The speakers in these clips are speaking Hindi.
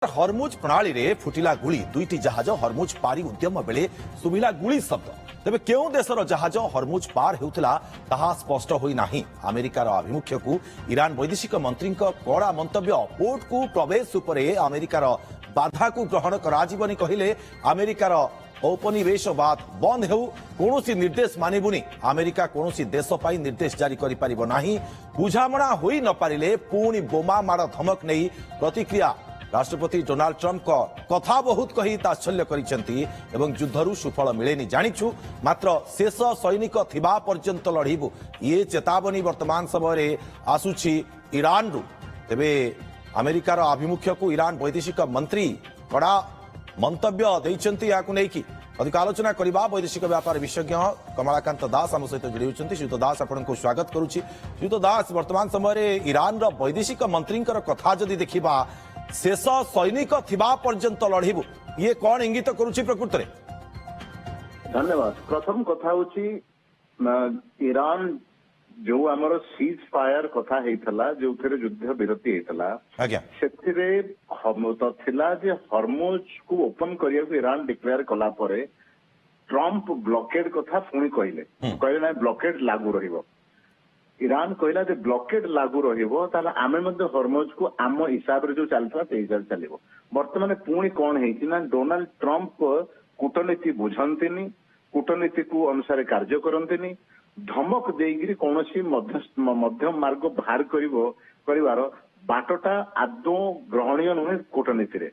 हरमुज प्रणाली रे फुटिला गुली दुईटी जहाज हरमुज पारी उद्यम बेले सुबिला गुली शब्द तेबे केउं देशर जहाज हरमुज पार हेउथिला ताहा स्पष्ट होई नाही। अमेरिकार आभिमुख्य को ईरान वैदेशिक मंत्री कड़ा मंतव्य पोर्ट को प्रवेश उपरे अमेरिकार बाधा को ग्रहण कराजिबनी कहिले अमेरिकार औपनिवेशवाद बंद हेउ कोनोसी निर्देश मानिबुनी। अमेरिका कोनोसी देश पाई निर्देश जारी करि परिबो नाही। बुझामणा होई न पारिले पुणी बोमा माड़ धमक नहीं प्रतिक्रिया राष्ट्रपति डोनाल्ड ट्रंप को कथा बहुत कही तात्सल्य करिसेंती एवं युद्धरू सुफल मिलेनी जानिछु मात्र शेष सैनिक थिबा पर्यंत लढिबु ये चेतावनी वर्तमान समय आसुछि ईरान रु। तेबे अमेरिकार आभिमुख्य को ईरान वैदेशिक मंत्री कड़ा मंतव्य देइचंती याकु नेकी अधिक आलोचना करबा वैदेशिक व्यापार विशेषज्ञ कमलाकांत दास आम सहित जोड़ी होती। श्रीयुत दास आपको स्वागत करुच्ची। श्रीयुत दास वर्तमान समय ईरान रो वैदेशिक मंत्री कथा जदि देखिबा शेष सैनिक थिबा पर्यंत लढिबु ये कौन इंगित करुच्ची प्रकृत रे? धन्यवाद। प्रथम कथा होची ईरान जो आमर सीज फायर कथा हेतला जो थेरे युद्ध विरति हेतला आज्ञा सेथिरे तो थिला जे हरमुज को ओपन करिया को ईरान डिक्लेयर कला परे ट्रंप ब्लॉकेड कथा पुणी कहले ना ब्लॉकेड लागू रहिबो। ईरान कहला जे ब्लॉकेड लागू रहिबो ताला आमे मध्ये हरमुज को आम हिसाब रे जो चलता ते हिसाब चलिबो। वर्तमान पुणी कोन हेछि ना डोनाल्ड ट्रंप कूटनीति बुझंतिनी कूटनीति को अनुसार कार्य करंतिनी धमक देगिरी कौनसी मध्यम मार्ग बाहर करिवार बाटटा आदौ ग्रहणीय नुहे कूटनीति रे।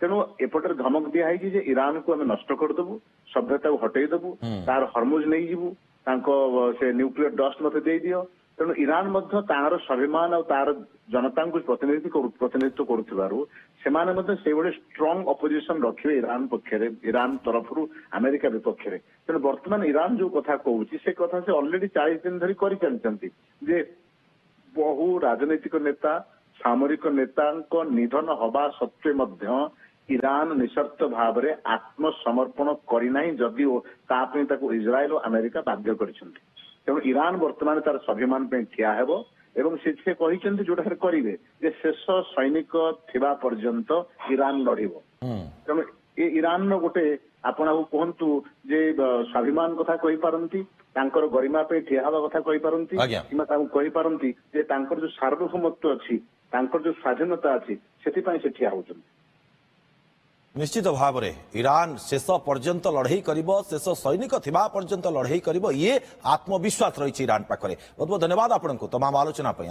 तेणु एपटर धमक दिया है कि ईरान को हमें नष्ट करदेबू सभ्यता को हटई देबू तार हरमुज नहीं जीवू तांको से न्यूक्लियर डस्ट मते दे दियो। तेणु ईरान मध्य तार स्वाभिमान और तार जनता को प्रतिनिधित्व करुथिबारु सेमाने मध्य से बड़े स्ट्रांग अपोजिशन रखिबे ईरान पक्षरे ईरान तरफरु अमेरिका विपक्षरे। तेणु वर्तमान ईरान जो कथा कहूची से कथा से ऑलरेडी 40 दिन धरी करि चलचंती जे बहु राजनीतिक नेता सामरिक नेता निधन हवा सत्वे मध्य ईरान निशर्त भाव में आत्मसमर्पण करना जदिओ तापी इज्राएल और अमेरिका बाध्य करिसेंती। तेणु ईरान वर्तमान तार स्वाभिमान पे ठिया हेबो एवं से कहते जोटा करेंगे जे शेष सैनिक थिबा पर्यंत ईरान लड़िबो। तेणु ये ईरान गोटे आपण कहतु जे स्वाभिमान कथा कहि पारंती तांकर गरिमा पे ठिया हवा कथा कहि पारंती किमा कहि पारंती जे तांकर जो सार्वभौमत्व अछि तांकर जो स्वाधीनता अछि सेति पई से ठिया होछन। निश्चित भाव में ईरान शेष पर्यंत लड़ई करिबो शेष सैनिक थिबा पर्यंत लड़ई करिबो ये आत्मविश्वास रही ईरान पाखरे। बहुत बहुत धन्यवाद आपको तमाम आलोचना।